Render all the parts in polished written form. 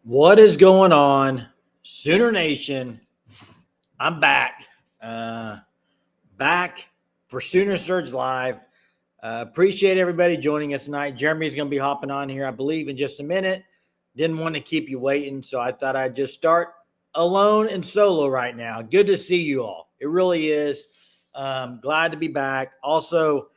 What is going on, Sooner Nation? I'm back. Back for Sooner Surge Live. Appreciate everybody joining us tonight. Jeremy's going to be hopping on here, I believe, in just a minute. Didn't want to keep you waiting, so I thought I'd just start alone and solo right now. Good to see you all. It really is. Glad to be back. Also,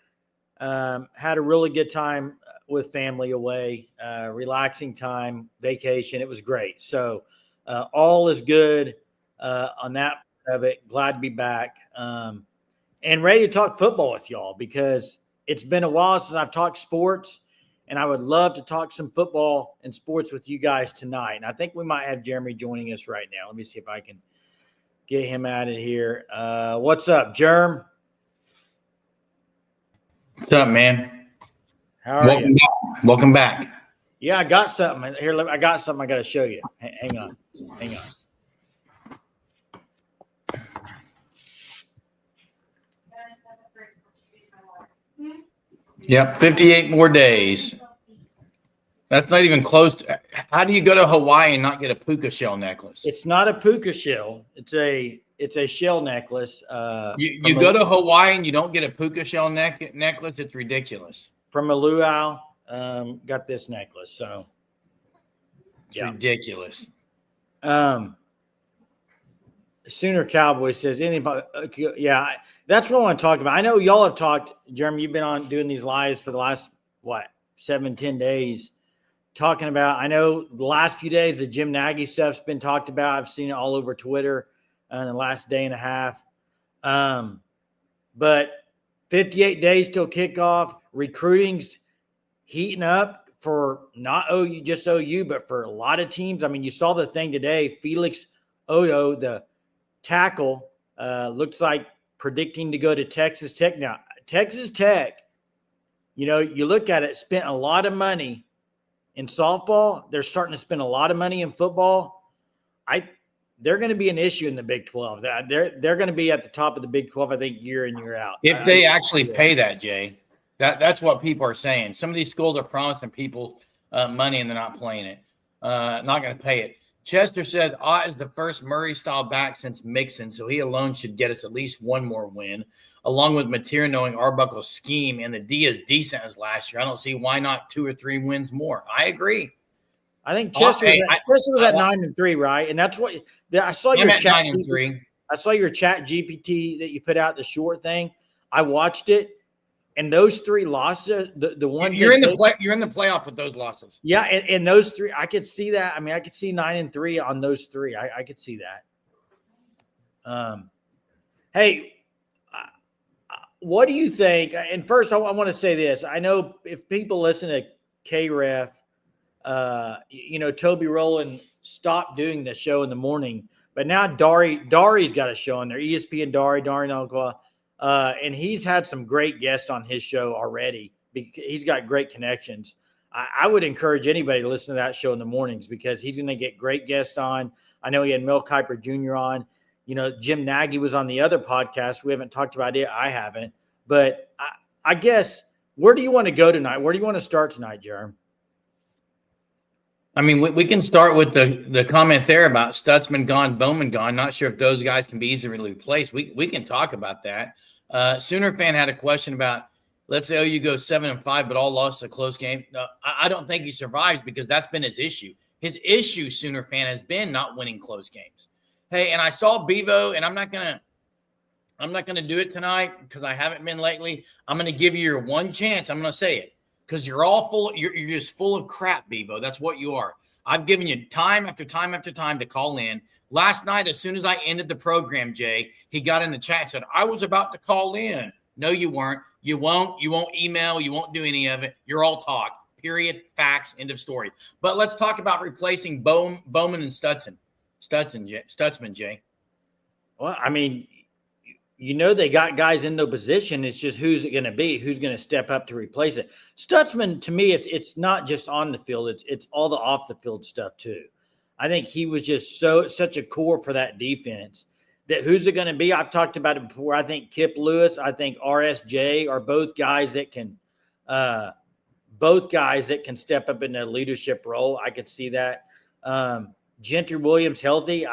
had a really good time with family away, relaxing time, vacation. It was great. So all is good on that of it. Glad to be back and ready to talk football with y'all because it's been a while since I've talked sports, and I would love to talk some football and sports with you guys tonight. And I think we might have Jeremy joining us right now. Let me see if I can get him out of here. What's up, Jerm? What's up, man? How are you? Welcome back. Yeah, I got something here. I got something I got to show you. Hang on. Yep, 58 more days. That's not even close. How do you go to Hawaii and not get a puka shell necklace? It's not a puka shell. It's a shell necklace. You go to Hawaii and you don't get a puka shell necklace. It's ridiculous. From a luau, got this necklace. So it's ridiculous. Sooner Cowboy says anybody. Yeah, that's what I want to talk about. I know y'all have talked, Jeremy. You've been on doing these lives for the last 7-10 days, talking about. I know the last few days the Jim Nagy stuff's been talked about. I've seen it all over Twitter in the last day and a half. But 58 days till kickoff. Recruiting's heating up for not just OU, but for a lot of teams. I mean, you saw the thing today. Felix Oyo, the tackle, looks like predicting to go to Texas Tech. Now, Texas Tech, you look at it, spent a lot of money in softball. They're starting to spend a lot of money in football. They're going to be an issue in the Big 12. They're going to be at the top of the Big 12, I think, year in, year out. If they actually pay that, Jay. That's what people are saying. Some of these schools are promising people money and they're not playing it. Not going to pay it. Chester says Ott is the first Murray-style back since Mixon, so he alone should get us at least one more win. Along with Mateer knowing Arbuckle's scheme and the D is decent as last year, I don't see why not 2 or 3 wins more. I agree. I think Chester was at 9-3, right? And that's what I saw. Your chat 9-3. I saw your chat GPT that you put out, the short thing. I watched it. And those 3 losses, the ones you're in the playoff with those losses. Yeah, and those 3, I could see that. I mean, I could see 9-3 on those 3. I could see that. Hey, what do you think? And first, I want to say this. I know if people listen to KREF, Toby Rowland stopped doing the show in the morning, but now Dari's got a show on there. ESPN Dari Nalqua. And he's had some great guests on his show already. He's got great connections. I would encourage anybody to listen to that show in the mornings because he's going to get great guests on. I know he had Mel Kiper Jr. on. Jim Nagy was on the other podcast. We haven't talked about it. I haven't. But I guess, where do you want to go tonight? Where do you want to start tonight, Jerem? I mean, we can start with the comment there about Stutzman gone, Bowman gone. Not sure if those guys can be easily replaced. We can talk about that. Sooner fan had a question about, let's say OU goes 7-5, but all lost a close game. No, I don't think he survives because that's been his issue. His issue, Sooner fan, has been not winning close games. Hey, and I saw Bevo, and I'm not gonna do it tonight because I haven't been lately. I'm gonna give you your one chance. I'm gonna say it. Because you're all full, you're just full of crap, Bevo. That's what you are. I've given you time after time after time to call in. Last night, as soon as I ended the program, Jay, he got in the chat and said, I was about to call in. No, you weren't. You won't email. You won't do any of it. You're all talk. Period. Facts. End of story. But let's talk about replacing Bowman and Stutzman, Jay. Well, I mean, they got guys in the position. It's just who's it going to be? Who's going to step up to replace it? Stutzman, to me, it's not just on the field. It's all the off the field stuff too. I think he was just such a core for that defense. That who's it going to be? I've talked about it before. I think Kip Lewis. I think RSJ are both guys that can step up in a leadership role. I could see that. Gentry Williams healthy.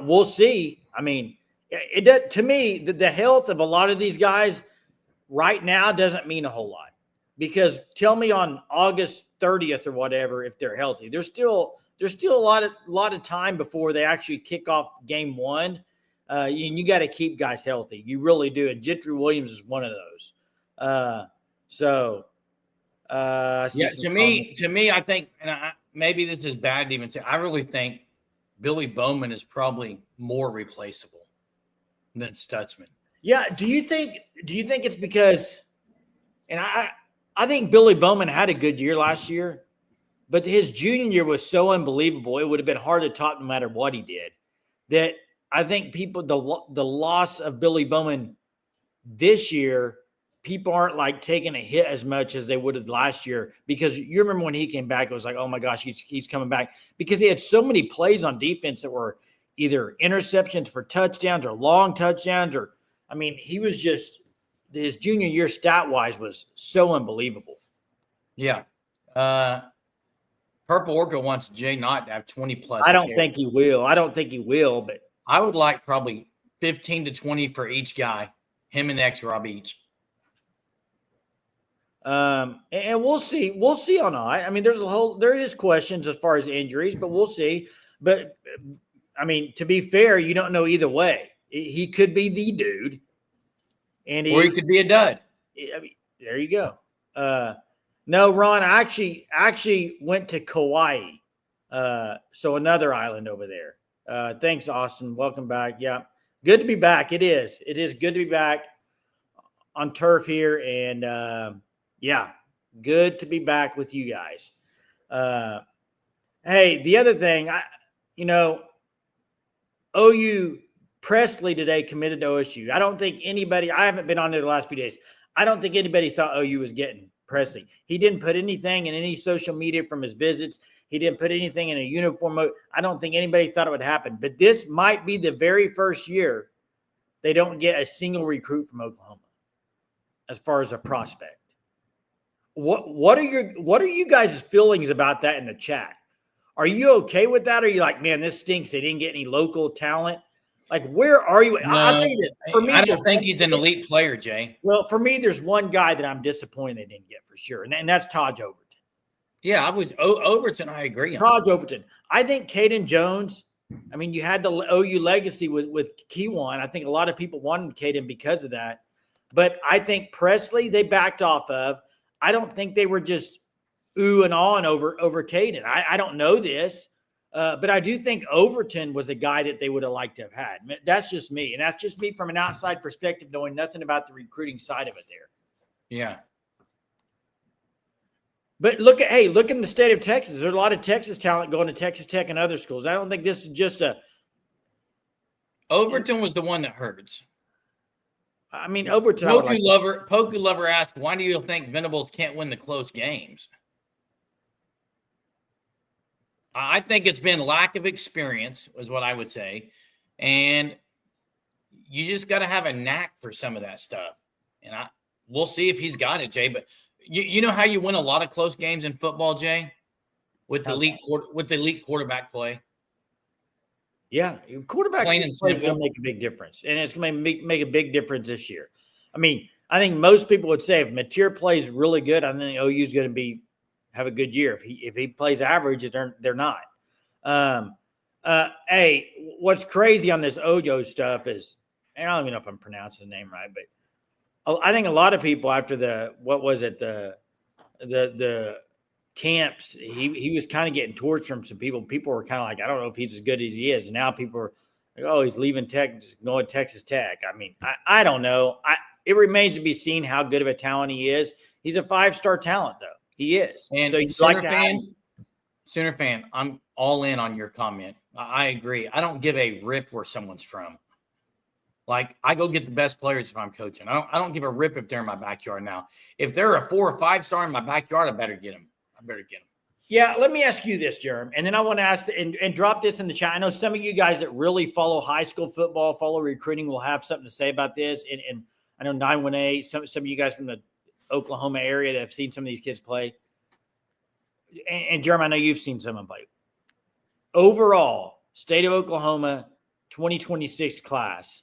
We'll see. I mean, it does, to me, the health of a lot of these guys right now doesn't mean a whole lot, because tell me on August 30th or whatever if they're healthy. There's still a lot of time before they actually kick off game one. And you got to keep guys healthy. You really do. And Gentry Williams is one of those. To me, I think, and maybe this is bad to even say, I really think Billy Bowman is probably more replaceable than Stutzman. Yeah. Do you think it's because, and I think Billy Bowman had a good year last year, but his junior year was so unbelievable. It would have been hard to top no matter what he did. That I think the loss of Billy Bowman this year, people aren't like taking a hit as much as they would have last year, because you remember when he came back, it was like, oh my gosh, he's coming back, because he had so many plays on defense that were either interceptions for touchdowns or long touchdowns, or, I mean, he was just, his junior year stat wise was so unbelievable. Yeah. Purple Orca wants Jay Knott to have 20 plus. I don't think he will, but I would like probably 15 to 20 for each guy, him and X-Rob each. And we'll see on that. I mean, there is questions as far as injuries, but we'll see. But I mean, to be fair, you don't know either way. He could be the dude, or he could be a dud. I mean, there you go. No, Ron, I actually went to Kauai. So another island over there. Thanks, Austin. Welcome back. Yeah. Good to be back. It is good to be back on turf here. And, yeah, good to be back with you guys. Hey, the other thing, OU Presley today committed to OSU. I don't think anybody, I haven't been on there the last few days. I don't think anybody thought OU was getting Presley. He didn't put anything in any social media from his visits. He didn't put anything in a uniform mode. I don't think anybody thought it would happen. But this might be the very first year they don't get a single recruit from Oklahoma as far as a prospect. What are you guys' feelings about that in the chat? Are you okay with that? Or are you like, man, this stinks, they didn't get any local talent? Like, where are you? No, I'll tell you this. For me, I don't think he's an elite player, Jay. Well, for me, there's one guy that I'm disappointed they didn't get for sure, and that's Taj Overton. Yeah, I would. Overton, I agree on. Taj Overton. I think Caden Jones, I mean, you had the OU legacy with Kewan. I think a lot of people wanted Caden because of that. But I think Presley, they backed off of. I don't think they were just ooh and on over Caden. I don't know this, but I do think Overton was a guy that they would have liked to have had. That's just me. And that's just me from an outside perspective, knowing nothing about the recruiting side of it there. Yeah. But look in the state of Texas. There's a lot of Texas talent going to Texas Tech and other schools. I don't think this is just a. Overton was the one that hurts. I mean, Overton. Pokey Lover asked, why do you think Venables can't win the close games? I think it's been lack of experience, is what I would say. And you just got to have a knack for some of that stuff. And we'll see if he's got it, Jay. But you know how you win a lot of close games in football, Jay? With the elite quarterback play. Yeah, quarterback play is going to make a big difference, and it's going to make a big difference this year. I mean, I think most people would say if Mateer plays really good, I think OU is going to have a good year. If he plays average, they're not. Hey, what's crazy on this Ojo stuff is, and I don't even know if I'm pronouncing the name right, but I think a lot of people after the camps, he was kind of getting torched from some people. People were kind of like, I don't know if he's as good as he is. And now people are like, oh, he's leaving Tech, going to Texas Tech. I mean, I don't know. It remains to be seen how good of a talent he is. He's a 5-star talent, though. He is. And so Sooner fan, I'm all in on your comment. I agree. I don't give a rip where someone's from. Like, I go get the best players if I'm coaching. I don't give a rip if they're in my backyard now. If they're a 4 or 5-star in my backyard, I better get them. Yeah, let me ask you this, Jerem, and then I want to ask and drop this in the chat. I know some of you guys that really follow high school football, follow recruiting, will have something to say about this. And I know 918, some of you guys from the Oklahoma area that have seen some of these kids play. and Jeremy, I know you've seen some of them play. Overall, state of Oklahoma 2026 class,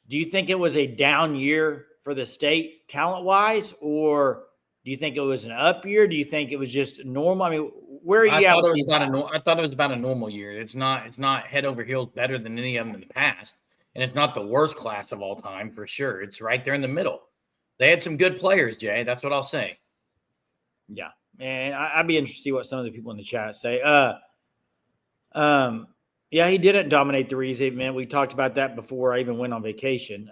do you think it was a down year for the state talent-wise, or do you think it was an up year? Do you think it was just normal? I mean, where are you I at? thought it was about a normal year. It's not head over heels better than any of them in the past, and it's not the worst class of all time for sure. It's right there in the middle. They had some good players, Jay. That's what I'll say. Yeah, and I'd be interested to see what some of the people in the chat say. Yeah, he didn't dominate the Reese man. We talked about that before I even went on vacation.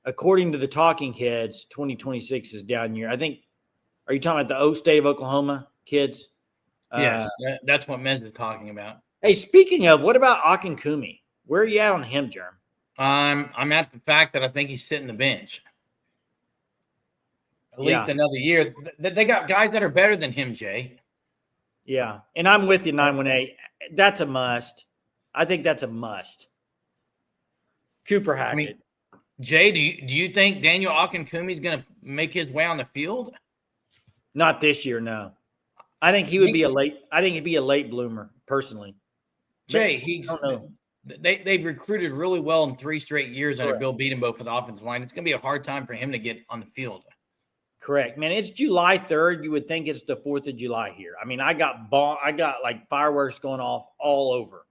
According to the Talking Heads, 2026 is down year. I think. Are you talking about the O State of Oklahoma kids? Yes, that's what Mez is talking about. Hey, speaking of, what about Akinkumi? Where are you at on him, Jerm? I'm at the fact that I think he's sitting the bench. At least another year. They got guys that are better than him, Jay. Yeah, and I'm with you, 918. That's a must. I think that's a must. Cooper Hackett. I mean, Jay, do you think Daniel Akinkumi is going to make his way on the field? Not this year, no. I think he would be a late. I think he'd be a late bloomer, personally. Jay, I don't know. They've recruited really well in 3 straight years under Bill Beatenbow for the offensive line. It's going to be a hard time for him to get on the field. Correct, man. It's July 3rd. You would think it's the 4th of July here. I mean, I got like fireworks going off all over.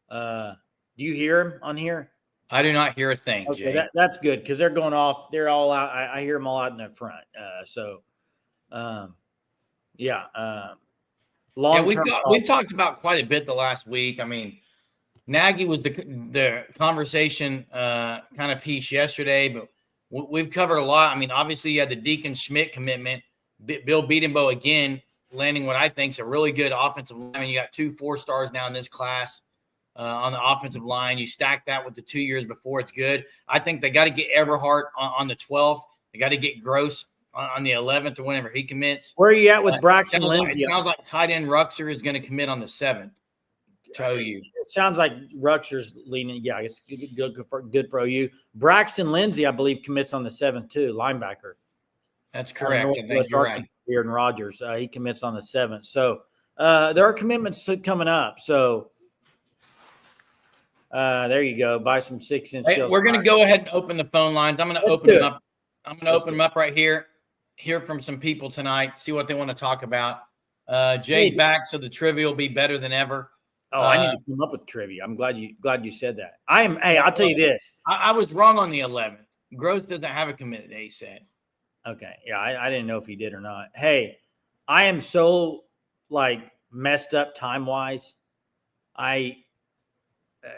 Do you hear them on here? I do not hear a thing, Okay, Jay. That's good because they're going off. They're all out. I hear them all out in the front. We've talked about quite a bit the last week. I mean, Nagy was the conversation kind of piece yesterday, but we've covered a lot. I mean, obviously you had the Deacon Schmidt commitment. Bill Beatenbow again landing what I think is a really good offensive line. I mean, you got 2 4-stars now in this class on the offensive line. You stack that with the 2 years before, it's good. I think they got to get Eberhardt on the 12th. They got to get Gross on the 11th or whenever he commits. Where are you at with Braxton Lindsey? It sounds like tight end Ruxer is going to commit on the 7th. To OU. It sounds like Ruxer's leaning. Yeah, it's good for OU. Braxton Lindsey, I believe, commits on the 7th too. Linebacker. That's correct. I think you're right. Here in Rogers, he commits on the 7th. So there are commitments coming up. So there you go. Buy some 6-inch. Hey, we're going to go ahead and open the phone lines. I'm going to open them up. I'm going to open them up right here. Hear from some people tonight. See what they want to talk about. Jay's back, so the trivia will be better than ever. Oh, I need to come up with trivia. I'm glad you said that. Hey, I'll tell you this. I was wrong on the 11th. Gross doesn't have a committed, he said. Okay. Yeah, I didn't know if he did or not. Hey, I am so messed up time-wise. I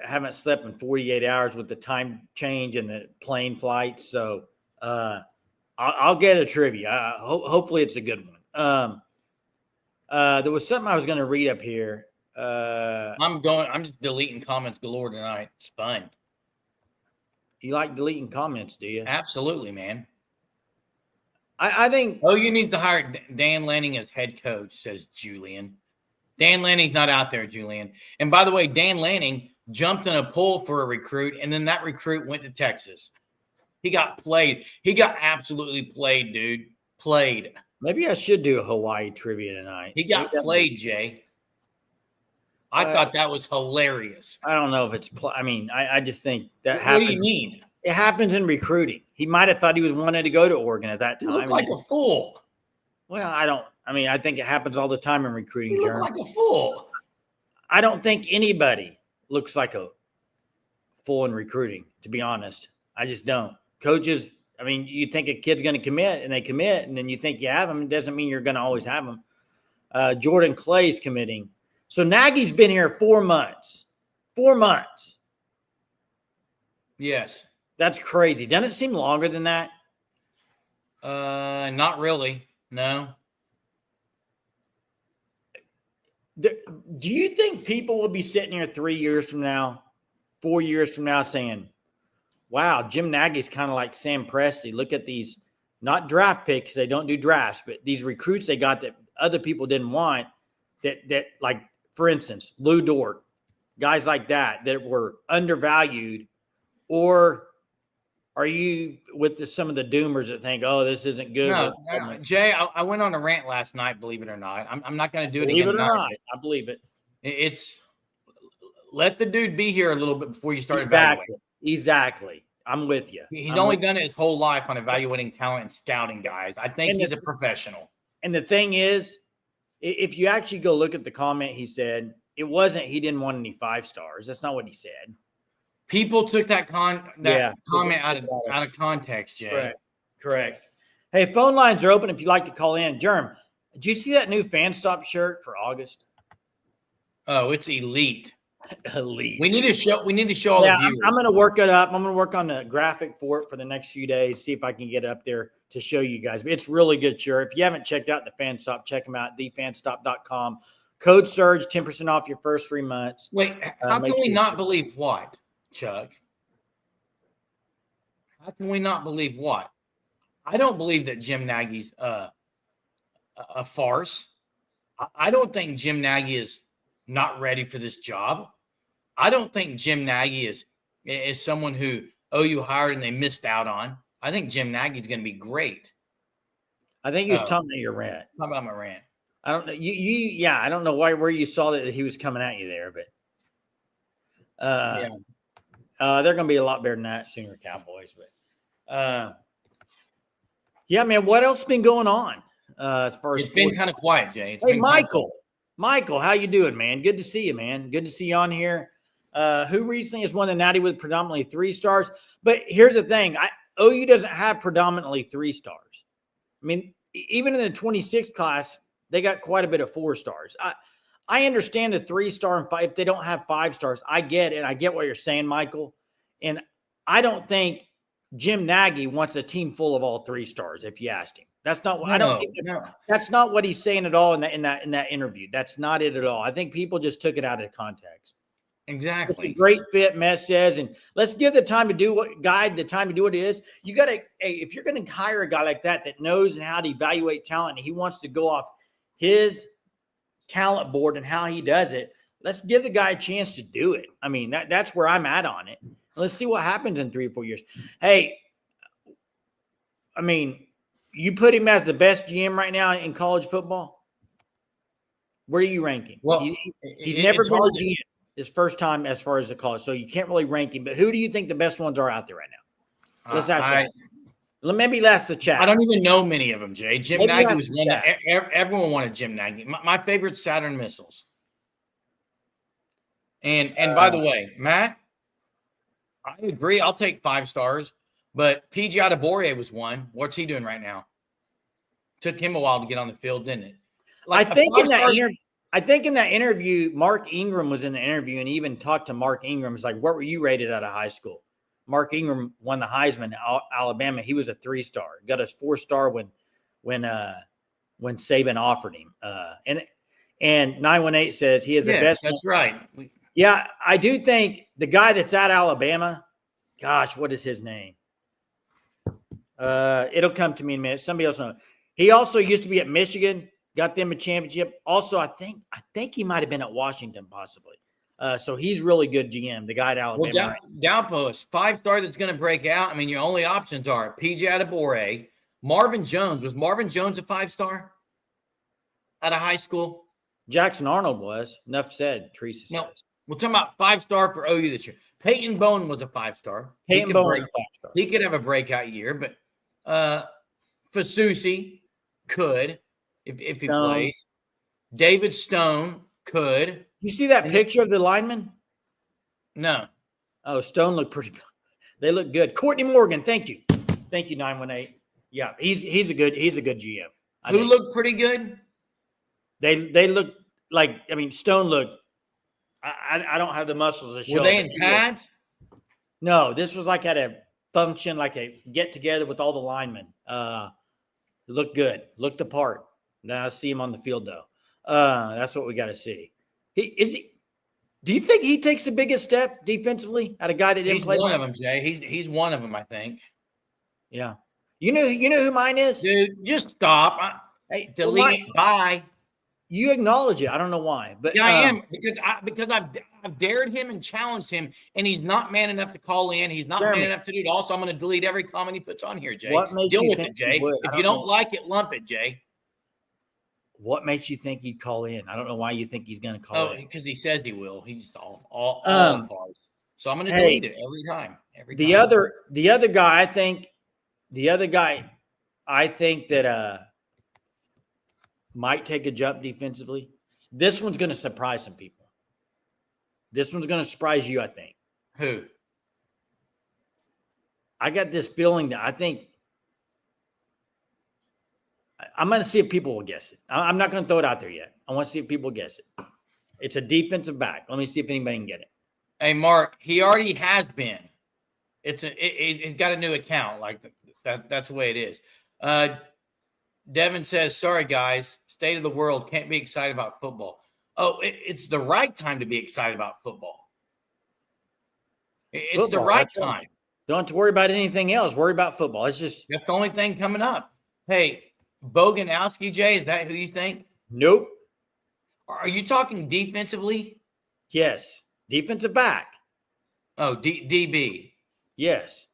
haven't slept in 48 hours with the time change and the plane flights. So I'll get a trivia. Hopefully it's a good one. There was something I was going to read up here. I'm just deleting comments galore tonight. It's fun. You like deleting comments, do you? Absolutely, man. I think. Oh, you need to hire Dan Lanning as head coach, says Julian. Dan Lanning's not out there, Julian. And by the way, Dan Lanning jumped in a pool for a recruit, and then that recruit went to Texas. He got played. He got absolutely played, dude. Played. Maybe I should do a Hawaii trivia tonight. He got played, Jay. I thought that was hilarious. I don't know if it's I mean, I just think that happens. What do you mean? It happens in recruiting. He might have thought he was wanted to go to Oregon at that time. He looked like a fool. Well, I think it happens all the time in recruiting. He looks like a fool. I don't think anybody looks like a fool in recruiting, to be honest. I just don't. Coaches, I mean, you think a kid's going to commit, and they commit, and then you think you have them. It doesn't mean you're going to always have them. Jordan Clay's committing. So Nagy's been here 4 months. 4 months. Yes. That's crazy. Doesn't it seem longer than that? Not really. No. Do you think people will be sitting here 3 years from now, 4 years from now saying, wow, Jim Nagy's kind of like Sam Presti. Look at these, not draft picks. They don't do drafts, but these recruits they got that other people didn't want that like, for instance, Lou Dort, guys like that were undervalued or are you with some of the doomers that think, oh, this isn't good? No, Jay, I went on a rant last night, believe it or not. I'm not going to do it again. Believe it or not, I believe it. It's let the dude be here a little bit before you start evaluating. Exactly. I'm with you. He's only done it his whole life on evaluating talent and scouting guys. I think he's a professional. And the thing is, if you actually go look at the comment he said, it wasn't he didn't want any 5 stars. That's not what he said. People took that comment out of context, Jay. Correct. Hey, phone lines are open if you'd like to call in. Germ, did you see that new Fan Stop shirt for August? Oh, it's elite. Elite. We need to show all the viewers. I'm going to work it up. I'm going to work on the graphic for it for the next few days, see if I can get it up there to show you guys. But it's really good shirt. If you haven't checked out the Fan Stop, check them out, thefanstop.com. Code SURGE, 10% off your first 3 months. Wait, how can we not believe what, Chuck? How can we not believe what? I don't believe that Jim Nagy's a farce. I don't think Jim Nagy is not ready for this job. I don't think Jim Nagy is someone who OU hired and they missed out on. I think Jim Nagy's going to be great. I think he was talking about your rant. Talk about my rant. I don't know. Yeah, I don't know where you saw that he was coming at you there, but they're going to be a lot better than that, Sooner Cowboys. But yeah, man, what else has been going on? As far as it's been kind of quiet, Jay. Hey, Michael, how you doing, man? Good to see you, man. Good to see you on here. Who recently has won the Natty with predominantly 3 stars. But here's the thing. OU doesn't have predominantly 3 stars. I mean, even in the 26th class, they got quite a bit of 4 stars. I understand the 3-star and 5. If they don't have 5 stars, I get it. I get what you're saying, Michael. And I don't think Jim Nagy wants a team full of all 3 stars, if you asked him. That's not what that's not what he's saying at all in that interview. That's not it at all. I think people just took it out of context. Exactly. It's a great fit, Mess says, and let's give the time to do what it is. You got to, if you're going to hire a guy like that knows how to evaluate talent and he wants to go off his talent board and how he does it, let's give the guy a chance to do it. I mean, that's where I'm at on it. Let's see what happens in 3 or 4 years. Hey, I mean, you put him as the best GM right now in college football. Where are you ranking? Well, he's never been a GM. His first time as far as the college, so you can't really rank him. But who do you think the best ones are out there right now? Let's ask that. Maybe that's the chat. I don't even know many of them, Jay. Jim Nagy was one that everyone wanted. Jim Nagy. My favorite Saturn Missiles. And by the way, Matt, I agree. I'll take 5 stars. But PJ Adebawore was one. What's he doing right now? Took him a while to get on the field, didn't it? I think in that interview, Mark Ingram was in the interview, and he even talked to Mark Ingram. It's like, what were you rated out of high school? Mark Ingram won the Heisman at Alabama. He was a 3-star. Got his 4-star when Saban offered him. And 918 says he is the best. That's right. Yeah, I do think the guy that's at Alabama. Gosh, what is his name? It'll come to me in a minute. Somebody else knows. He also used to be at Michigan. Got them a championship. Also, I think he might have been at Washington, possibly. So he's really good GM, the guy at Alabama. Well, Downpost, 5-star that's going to break out. I mean, your only options are PJ Adebawore, Marvin Jones. Was Marvin Jones a 5-star out of high school? Jackson Arnold was. Enough said, Teresa says. No, we're talking about 5-star for OU this year. Peyton Bowen was a 5-star. Peyton Bowen was a 5-star. He could have a breakout year, but Fasusi could. If he plays, David Stone could. You see that picture of the lineman? No. Oh, Stone looked pretty good. They look good. Courtney Morgan, thank you. Thank you, 918. Yeah, he's a good GM. Who looked pretty good? They look like, I mean, Stone looked. I don't have the muscles to show. Were they in pads? No, this was like at a function, like a get together with all the linemen. Looked good. Looked the part. Now I see him on the field though. That's what we got to see. Do you think he takes the biggest step defensively at a guy that didn't play? He's one of them, Jay. He's one of them, I think. Yeah. You know who mine is? Dude, just stop. Hey, delete. Bye. You acknowledge it. I don't know why, but yeah, I am because I've dared him and challenged him, and he's not man enough to call in. He's not Jeremy, man enough to do it all. So I'm going to delete every comment he puts on here, Jay. what makes Deal you with think it, Jay. he would? If you don't like it, lump it, Jay. What makes you think he'd call in? I don't know why you think he's going to call in. Because he says he will. He's all cars. So I'm going to delete it every time. The other guy, I think that might take a jump defensively. This one's going to surprise some people. This one's going to surprise you, I think. Who? I got this feeling that I'm going to see if people will guess it. I'm not going to throw it out there yet. I want to see if people guess it. It's a defensive back. Let me see if anybody can get it. Hey, Mark, he already has been. He's got a new account. Like that's the way it is. Devin says, sorry, guys. State of the world. Can't be excited about football. Oh, it's the right time to be excited about football. It's the right time. Don't have to worry about anything else. Worry about football. That's the only thing coming up. Hey, Boganowski, Jay, is that who you think? Nope. Are you talking defensively? Yes. Defensive back. Oh, DB. Yes.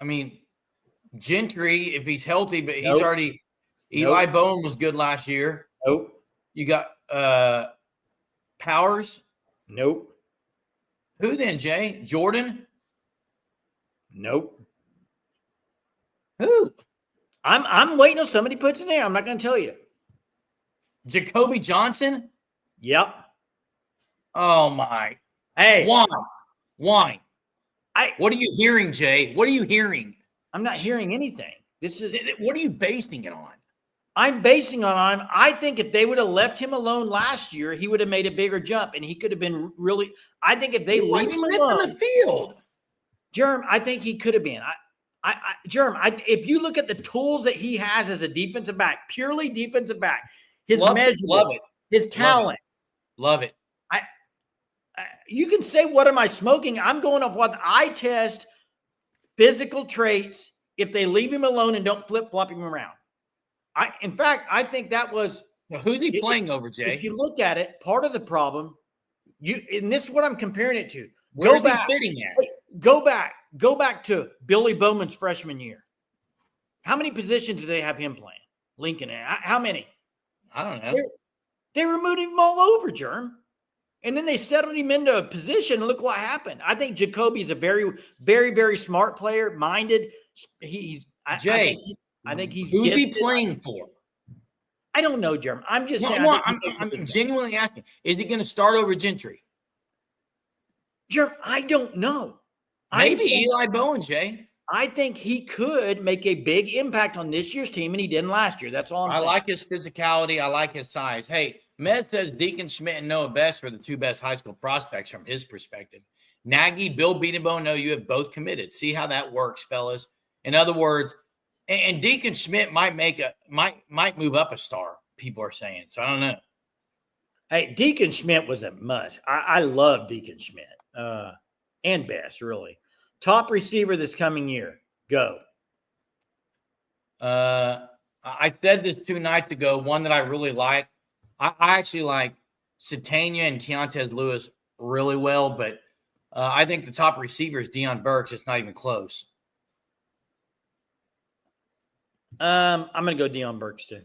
I mean, Gentry, if he's healthy, but he's already – Eli Bone was good last year. Nope. You got Powers? Nope. Who then, Jay? Jordan? Nope. Who? I'm waiting till somebody puts it in there. I'm not going to tell you. Jacoby Johnson? Yep. Oh, my. Hey. Why? What are you hearing, Jay? What are you hearing? I'm not hearing anything. What are you basing it on? I'm basing on I think if they would have left him alone last year, he would have made a bigger jump, and he could have been really. I think if they leave him alone in the field, Jerm, I think he could have been. If you look at the tools that he has as a defensive back, purely defensive back, his measurables, his talent, love it. You can say, what am I smoking? I'm going off what I test physical traits if they leave him alone and don't flip-flop him around. In fact, I think that was – who's he playing over, Jay? If you look at it, part of the problem, and this is what I'm comparing it to. Where's he fitting at? Go back to Billy Bowman's freshman year. How many positions do they have him playing? Lincoln, how many? I don't know. They removed him all over, Germ. And then they settled him into a position, and look what happened. I think Jacoby's a very, very, very smart player, minded. I think he's. Who's he playing for? I don't know, Jeremy. I'm just saying. I'm genuinely asking. Is he going to start over Gentry? Jeremy, I don't know. Maybe Eli Bowen, Jay. I think he could make a big impact on this year's team, and he didn't last year. That's all I'm saying. I like his physicality. I like his size. Hey, Med says Deacon Schmidt and Noah Best are the two best high school prospects from his perspective. Nagy, Bill Beatenbow, no, you have both committed. See how that works, fellas. In other words, and Deacon Schmidt might move up a star, people are saying. So I don't know. Hey, Deacon Schmidt was a must. I love Deacon Schmidt and Best, really. Top receiver this coming year. Go. I said this 2 nights ago, one that I really like. I actually like Satania and Keontez Lewis really well, but I think the top receiver is Deion Burks. It's not even close. I'm going to go Deion Burks too.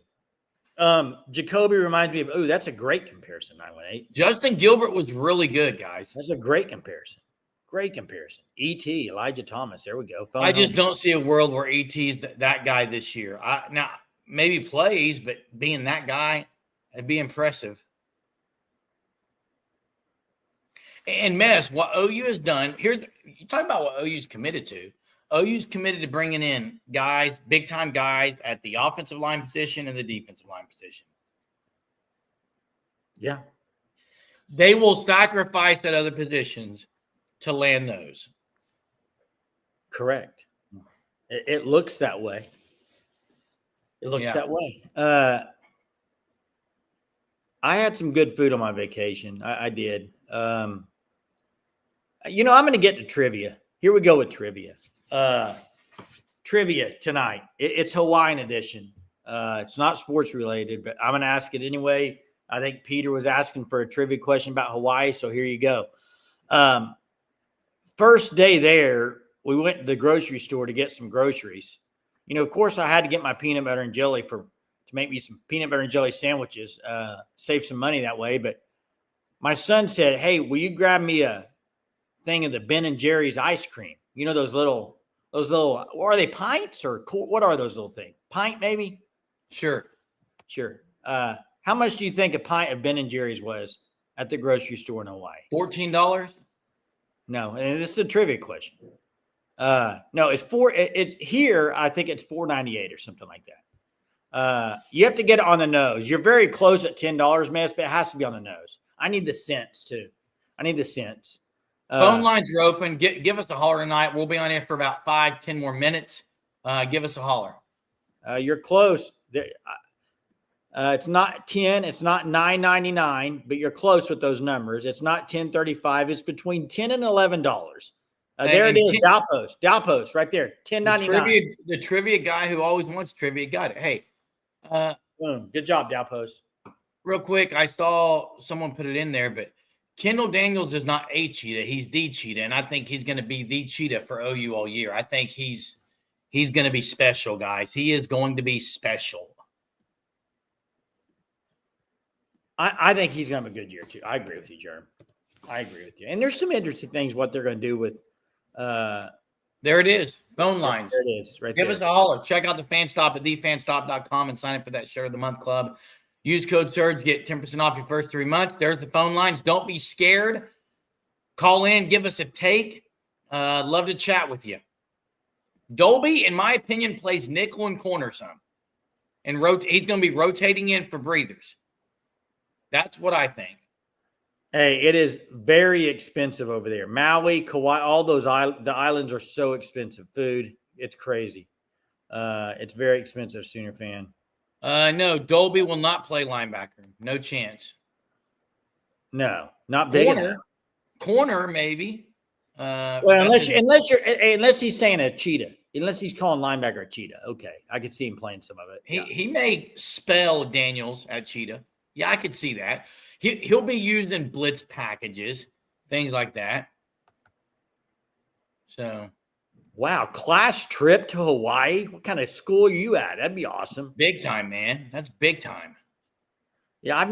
Jacoby reminds me of, that's a great comparison, 918. Justin Gilbert was really good, guys. That's a great comparison. Great comparison. E.T., Elijah Thomas. There we go. I just don't see a world where E.T.'s that guy this year. Now, maybe plays, but being that guy, it'd be impressive. And Mess, what OU has done, you talk about what OU's committed to. OU's committed to bringing in guys, big-time guys at the offensive line position and the defensive line position. Yeah. They will sacrifice at other positions to land those. Correct. It looks that way. It looks that way. I had some good food on my vacation. I did. I'm going to get to trivia. Here we go with trivia. Trivia tonight. It's Hawaiian edition. It's not sports related, but I'm going to ask it anyway. I think Peter was asking for a trivia question about Hawaii, so here you go. First day there, we went to the grocery store to get some groceries. Of course, I had to get my peanut butter and jelly to make me some peanut butter and jelly sandwiches, save some money that way. But my son said, "Hey, will you grab me a thing of the Ben and Jerry's ice cream? Those little, or are they pints or what are those little things? Pint, maybe?" Sure. How much do you think a pint of Ben and Jerry's was at the grocery store in Hawaii? $14? No, and this is a trivia question. No, it's here. I think it's $4.98 or something like that. You have to get it on the nose. You're very close at $10, Miss, but it has to be on the nose. I need the cents too. I need the cents. Phone lines are open. Give us a holler tonight. We'll be on here for about 5-10 more minutes. Give us a holler. You're close. It's not 10. It's not $9.99, but you're close with those numbers. It's not $10.35. It's between $10 and $11. There it is. Dowpost right there. $10.99. The trivia guy who always wants trivia got it. Hey, boom. Good job, Dowpost. Real quick, I saw someone put it in there, but Kendall Daniels is not a cheetah. He's the cheetah, and I think he's going to be the cheetah for OU all year. I think he's going to be special, guys. He is going to be special. I think he's going to have a good year, too. I agree with you, Jerm. I agree with you. And there's some interesting things what they're going to do with there it is. Phone lines. There it is. Right Give there. us a holler. Check out the Fan Stop at thefanstop.com and sign up for that Share of the Month Club. Use code SURGE. Get 10% off your first 3 months. There's the phone lines. Don't be scared. Call in. Give us a take. Love to chat with you. Dolby, in my opinion, plays nickel and corner some. And he's going to be rotating in for breathers. That's what I think. Hey, it is very expensive over there. Maui, Kauai, all those the islands are so expensive. Food, it's crazy. It's very expensive, Sooner fan. No, Dolby will not play linebacker. No chance. No, not big enough. Corner, maybe. Well, unless he's saying a cheetah. Unless he's calling linebacker a cheetah. Okay, I could see him playing some of it. He may spell Daniels at cheetah. Yeah, I could see that. He'll be used in blitz packages, things like that. So, wow, class trip to Hawaii. What kind of school are you at? That'd be awesome. Big time, man. That's big time. Yeah,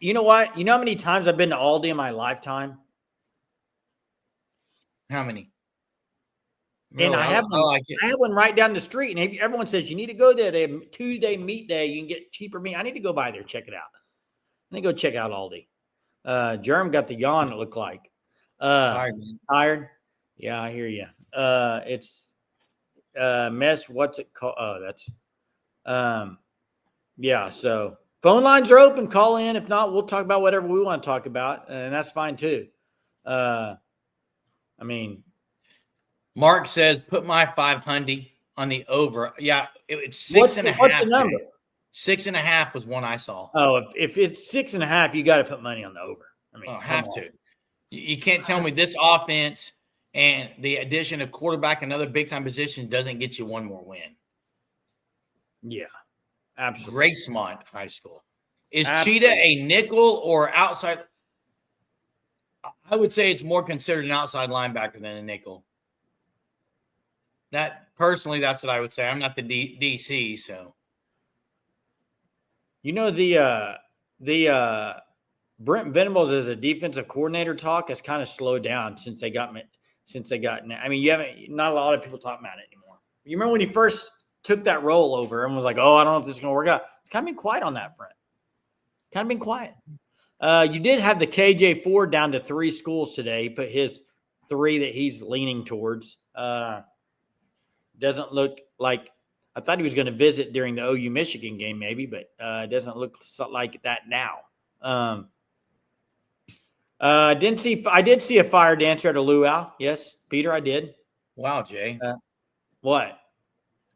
you know what? You know how many times I've been to Aldi in my lifetime? How many? And I have one right down the street, and everyone says you need to go there. They have Tuesday meat day. You can get cheaper meat. I need to go by there, check it out. I need to go check out Aldi. Jerm got the yawn, it looked like. Tired? Yeah, I hear you. It's mess. What's it called? Oh, that's yeah. So phone lines are open. Call in. If not, we'll talk about whatever we want to talk about, and that's fine too. I mean, Mark says put my 500 on the over. Yeah, it's 6.5. What's the number? 6.5 was one I saw. Oh, if it's 6.5, you got to put money on the over. I mean, have to. You can't tell me this offense and the addition of quarterback and other big time positions doesn't get you one more win. Yeah, absolutely. Gracemont High School. Is Cheetah a nickel or outside? I would say it's more considered an outside linebacker than a nickel. Personally, that's what I would say. I'm not the DC, so. You know, the Brent Venables as a defensive coordinator talk has kind of slowed down since they got. I mean, not a lot of people talk about it anymore. You remember when he first took that role over and was like, "Oh, I don't know if this is going to work out." It's kind of been quiet on that front. Kind of been quiet. You did have the KJ Ford down to 3 schools today. He put his 3 that he's leaning towards. Doesn't look like. I thought he was going to visit during the OU Michigan game, maybe, but it doesn't look like that now. I did see a fire dancer at a luau. Yes, Peter, I did. Wow, Jay. What?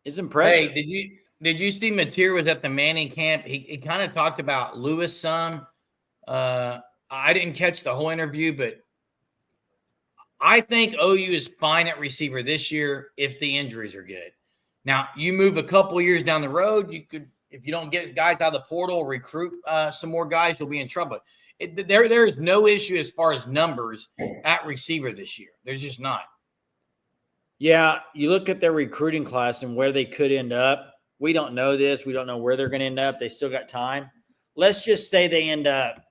It's impressive. Hey, did you see Mateer was at the Manning camp? He kind of talked about Lewis some. I didn't catch the whole interview, but I think OU is fine at receiver this year if the injuries are good. Now, you move a couple years down the road, you could if you don't get guys out of the portal, recruit some more guys, you'll be in trouble. There is no issue as far as numbers at receiver this year. There's just not. Yeah, you look at their recruiting class and where they could end up. We don't know this. We don't know where they're going to end up. They still got time. Let's just say they end up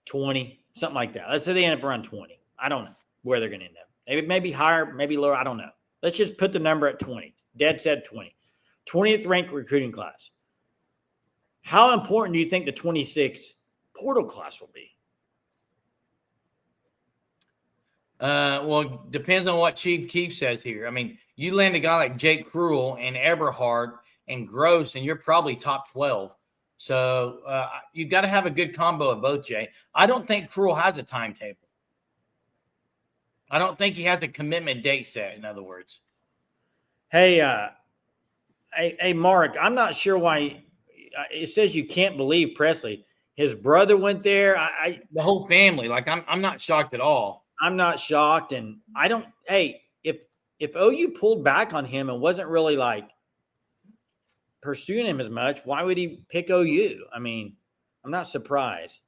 20, something like that. Let's say they end up around 20. I don't know where they're going to end up. Maybe higher, maybe lower. I don't know. Let's just put the number at 20. Dead set 20. 20th ranked recruiting class. How important do you think the 26 portal class will be? Well, depends on what Chief Keef says here. I mean, you land a guy like Jake Cruel and Eberhard and Gross, and you're probably top 12. So you've got to have a good combo of both, Jay. I don't think Cruel has a timetable. I don't think he has a commitment date set, in other words. Hey, Mark, I'm not sure why it says you can't believe Presley. His brother went there. The whole family. Like, I'm not shocked at all. I'm not shocked. And I don't – hey, if OU pulled back on him and wasn't really, like, pursuing him as much, why would he pick OU? I mean, I'm not surprised.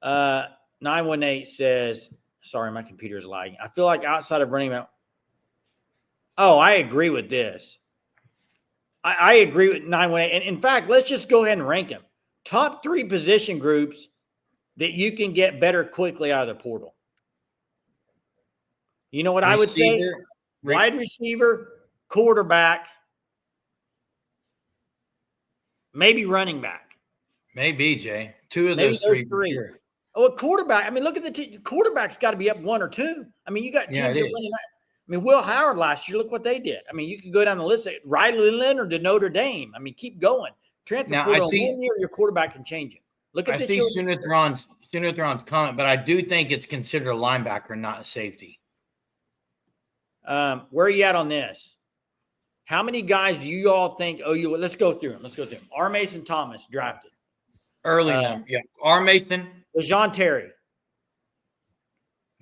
918 says – sorry, my computer is lagging. I feel like outside of running back – oh, I agree with this. I agree with 918. And in fact, let's just go ahead and rank them. Top 3 position groups that you can get better quickly out of the portal. You know what I would say? Wide receiver, quarterback, maybe running back. Maybe, Jay. 2 of those three. Sure. Oh, a quarterback. I mean, look at the quarterback's got to be up 1 or 2. I mean, you got teams that are winning that. I mean, Will Howard last year, look what they did. I mean, you can go down the list. Riley Leonard to Notre Dame. I mean, keep going. Transfer portal, 1 year, your quarterback can change it. Look at I see Sunithron's comment, but I do think it's considered a linebacker, not a safety. Where are you at on this? How many guys do you all think OU? Let's go through them. R. Mason Thomas drafted. Early number. Yeah. R. Mason. DeJoun Terry.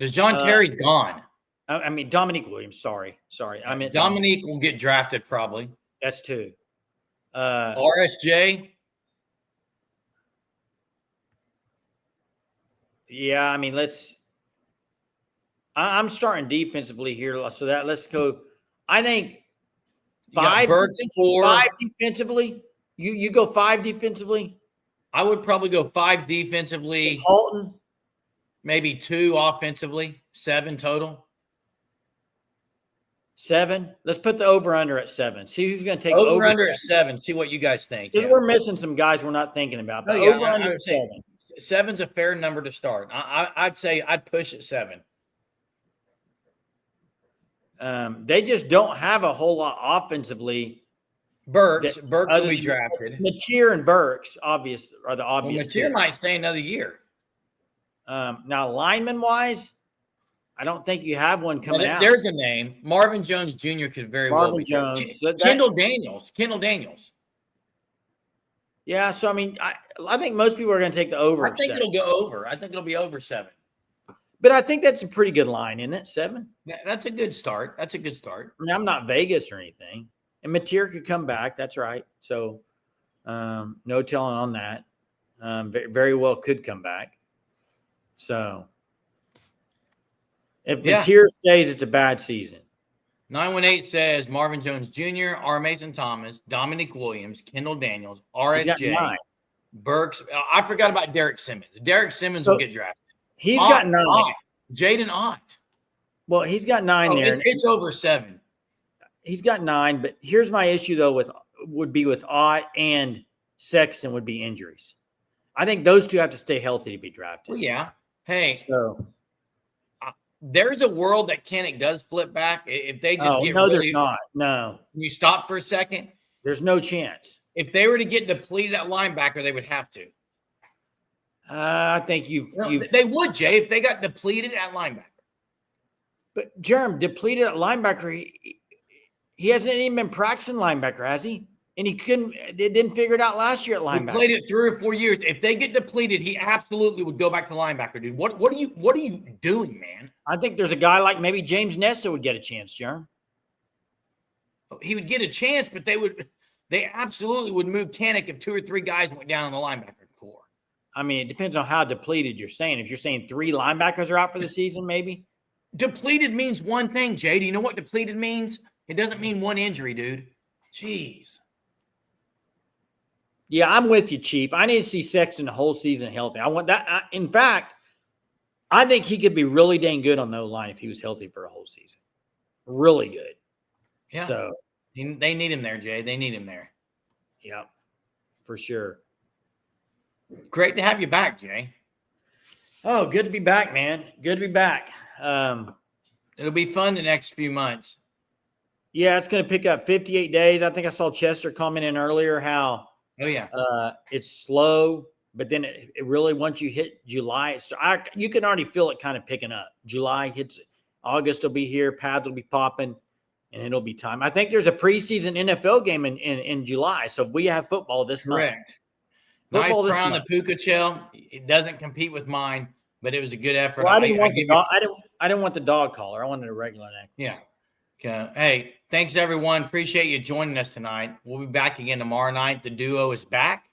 DeJoun Terry's gone. I mean, Dominique Williams. Sorry. I meant Dominique will get drafted probably. That's 2. RSJ. Yeah, I mean, I'm starting defensively here. So let's go. I think 5 defensively. You go 5 defensively. I would probably go 5 defensively. Halton. Maybe 2 offensively. 7 total. 7. Let's put the over-under at 7. See who's going to take over-under at 7. See what you guys think. Because we're missing some guys we're not thinking about. But over-under at 7. 7's a fair number to start. I'd say I'd push at 7. They just don't have a whole lot offensively. Burks will be drafted. Mateer and Burks, obvious, are the obvious. Mateer might stay another year. Now, lineman-wise, I don't think you have one coming out. There's a name. Marvin Jones Jr. could very well be. Marvin Jones. Kendall Daniels. Yeah, so, I mean, I think most people are going to take the over. I think it'll go over. I think it'll be over 7. But I think that's a pretty good line, isn't it? 7? Yeah, that's a good start. I mean, I'm not Vegas or anything. And Mateer could come back. That's right. So, no telling on that. Very well could come back. So, if Mateer stays, it's a bad season. 918 says Marvin Jones Jr., R. Mason Thomas, Dominique Williams, Kendall Daniels, RSJ, Burks. I forgot about Derek Simmons. Derek Simmons will get drafted. He's got 9. Jaden Ott. Well, he's got 9 there. It's over 7. He's got 9, but here's my issue though would be with Ott and Sexton would be injuries. I think those 2 have to stay healthy to be drafted. Well, yeah. Hey, so there's a world that Kinnick does flip back if they just get there's not. No. You stop for a second. There's no chance. If they were to get depleted at linebacker, they would have to. I think they would, Jay, if they got depleted at linebacker. But Jerem, depleted at linebacker, he hasn't even been practicing linebacker, has he? And he didn't figure it out last year at linebacker. He played it 3 or 4 years. If they get depleted, he absolutely would go back to linebacker, dude. What are you doing, man? I think there's a guy like maybe James Nessa would get a chance, Jerem. He would get a chance, but they They absolutely would move Canick if 2 or 3 guys went down on the linebacker core. I mean, it depends on how depleted you're saying. If you're saying 3 linebackers are out for the season, maybe. Depleted means one thing, Jay. Do you know what depleted means? It doesn't mean one injury, dude. Jeez. Yeah, I'm with you, Chief. I need to see Sexton the whole season healthy. I want that. In fact, I think he could be really dang good on the O-line if he was healthy for a whole season. Really good. Yeah. So they need him there, Jay. They need him there. Yeah, for sure. Great to have you back, Jay. Oh, good to be back, man. Good to be back. It'll be fun the next few months. Yeah, it's going to pick up 58 days. I think I saw Chester comment in earlier how it's slow, but then it really, once you hit July, you can already feel it kind of picking up. July hits, August will be here, pads will be popping, and it'll be time. I think there's a preseason NFL game in July, so we have football this month. Correct. Nice try on the Puka shell. It doesn't compete with mine, but it was a good effort. Well, I didn't want the dog collar. I wanted a regular neck. Yeah. Okay. Hey, thanks everyone. Appreciate you joining us tonight. We'll be back again tomorrow night. The duo is back.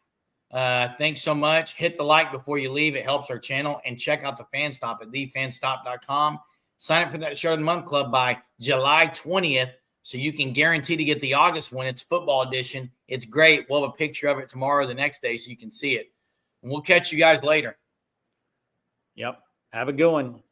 Thanks so much. Hit the like before you leave. It helps our channel. And check out the Fan Stop at thefanstop.com. Sign up for that Shirt of the Month Club by July 20th so you can guarantee to get the August one. It's football edition. It's great. We'll have a picture of it tomorrow or the next day so you can see it. And we'll catch you guys later. Yep. Have a good one.